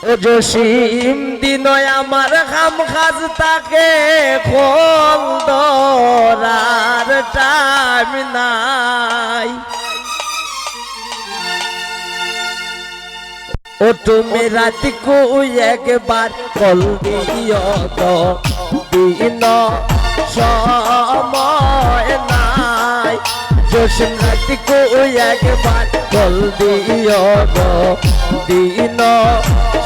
ও জসিম দিনয় আমার খাম খাজ তাকে খোল ধরার টাইম নাই। ও তুমি রাতি কো একবার কল দিও তো দিন সময় নাই। জসিম রাতি কো একবার কল দিও তো দিন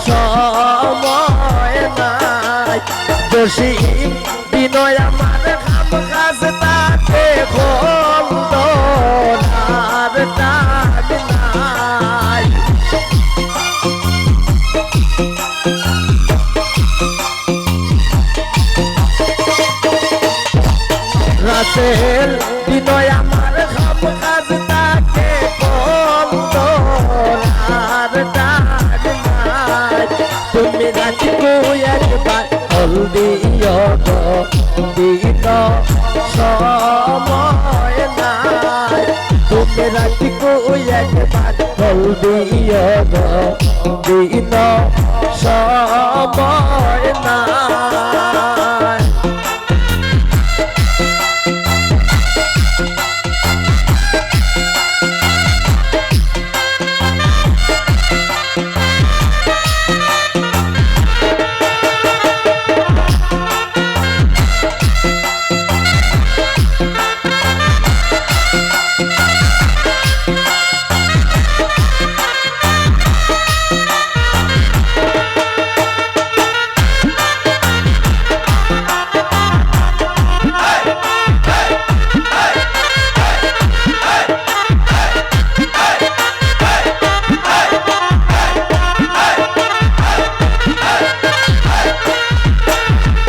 সময় নাই। জসিম দিনয় আমার খাম কাজ তাকে খোল ধরার টাইম নাই। রাসেল দিনয় আমার খাম কাজ তাকে খোল ধরার টাইম নাই। তুমি রাতি কো একবার কল দিও গো দিন সময় নাই। তুমি রাতি কো একবার কল দিও গো দিন সময় নাই।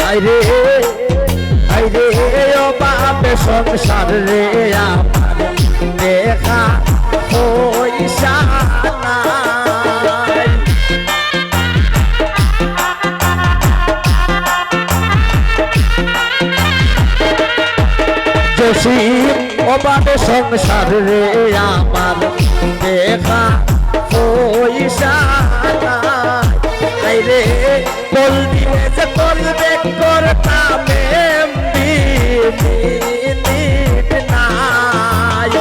আইরে আইরে ও বাপে সংসার রে আমার দেখা পয়সা নাই। জসিম ও বাপে সংসার রে আমার দেখা পয়সা নাই। আইরে বল দিলে যে করবে করতাম মিনিট নাই।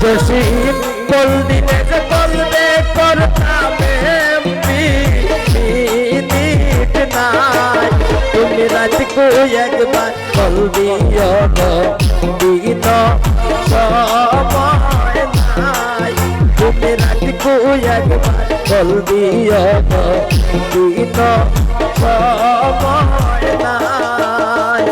জসিম বল দিলে যে করবে করতাম মিনিট নাই। তুমি রাত কো একবার কল দিও গো দিন সময় নাই। তুমি রাতি কো একবার কল দিও গো দিন সময় নাই।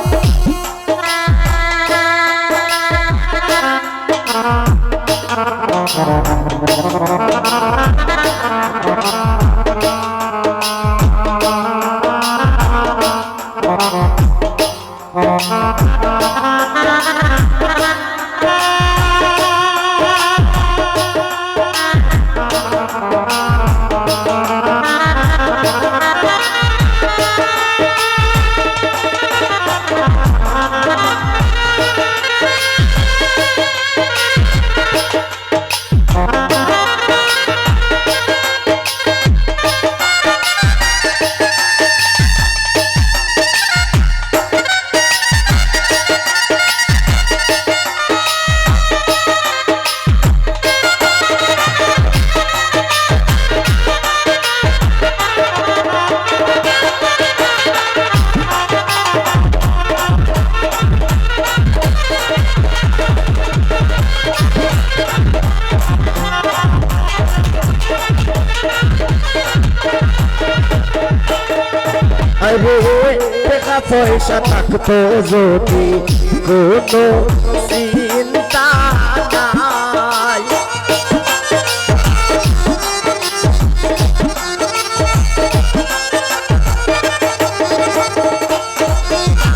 আরে টাকা পয়সা থাকতো যদি কোনো চিন্তা নাই।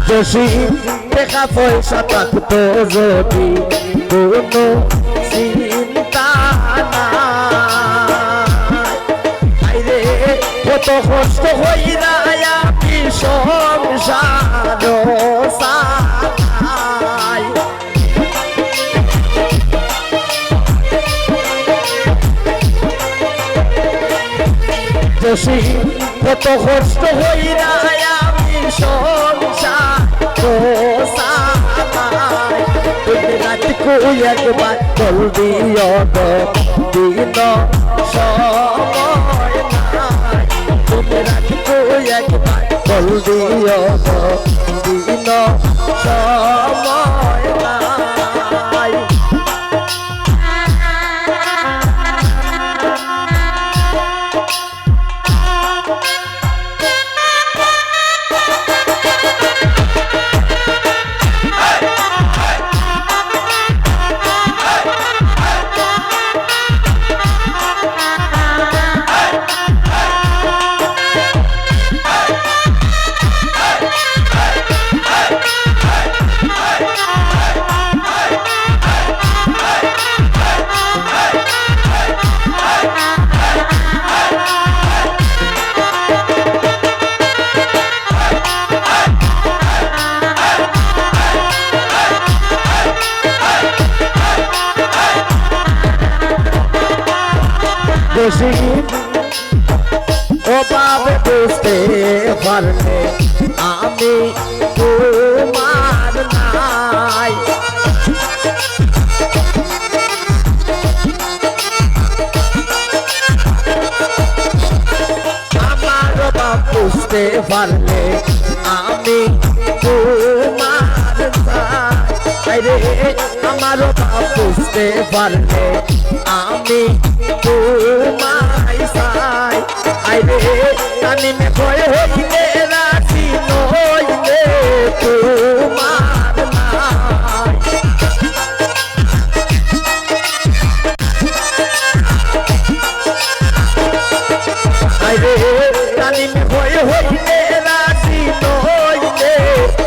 জসিম টাকা পয়সা থাকতো যদি কোনো চিন্তা নাই। আইরে কত কষ্ট হইরা আমি সংসার চালাই। দোষী কত কষ্ট হইরা আমি সংসার গোসাই তুমি রাত কই একবার বল দিও গো দিন সময় নাই তুমি রাত কই একবার বল দিও গো দিন সময় নাই দোষী ও বাবে বুঝতে পারলে আমি তোমার নাই আমার বাপ বুঝতে পারলে আমি তোমার নাই রে আমার বাপ বুঝতে পারলে আমি তোমায় চাই আইরে কানি মে ভয় হইলে রাখি নইলে তোমার নাই আইরে কানি মে ভয় হইলে রাখি নইলে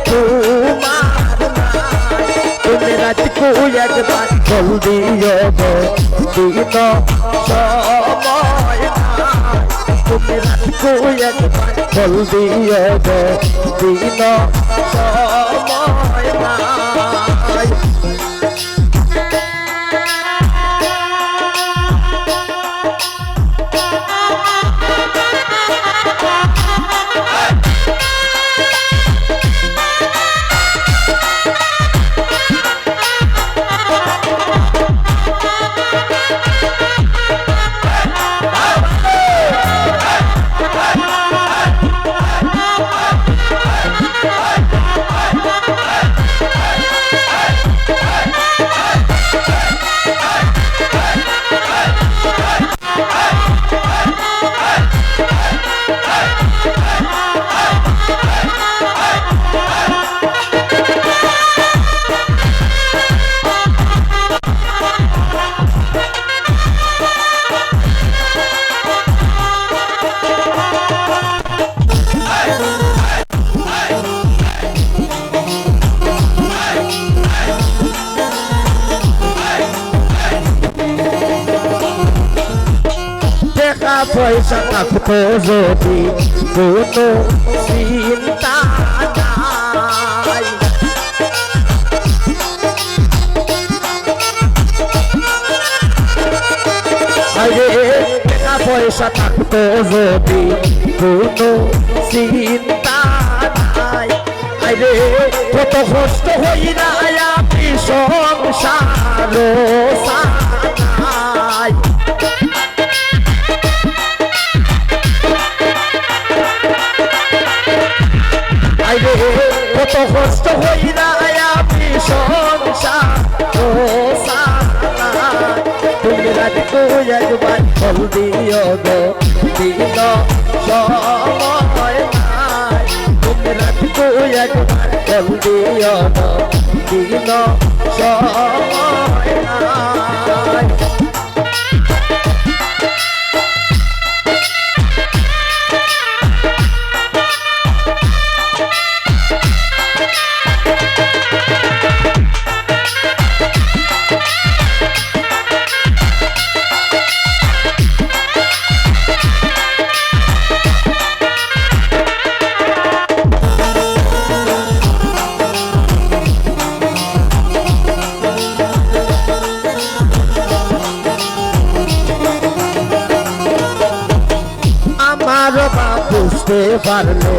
তোমার নাই তুমি রাত কই একবার বল দিও গো দিন সময় নাই তুমি রাত কই একবার বল দিও গো দিন সময় নাই পয়সা থাকতো যদি কোনো চিন্তা নাই আরে টাকা পয়সা থাকতো যদি কোনো চিন্তা নাই আরে কত কষ্ট হই না আমি সংসার সাই কত কষ্ট হই না আমি সংসার তুমি রাত কই একবার বল দিও গো দিন সময় নাই তুমি রাত কই একবার বল দিও গো দিন সময় নাই বুঝতে পারলে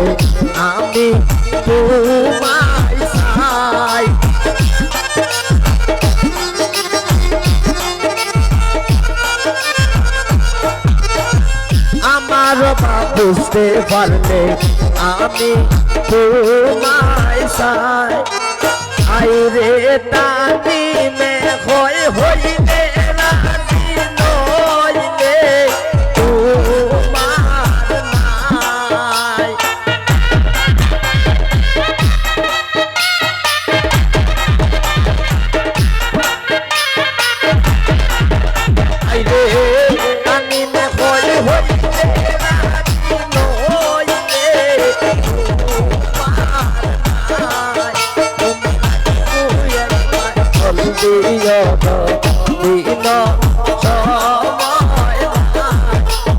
আমি তোমায় চাই আমার বুঝতে পারলে আমি তোমায় চাই আইরে তানি মে হইলে রাজি নইলে তোমার নাই আইরে তানি মে হইলে রাজি নইলে দিও দিন সময়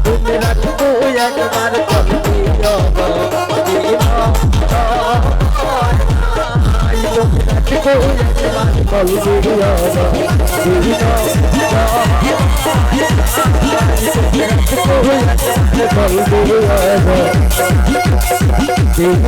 তুমি রাখবো একবার কল দিও দিন সময় তুমি রাখবো একবার কল দিও দিন কল দিও দিন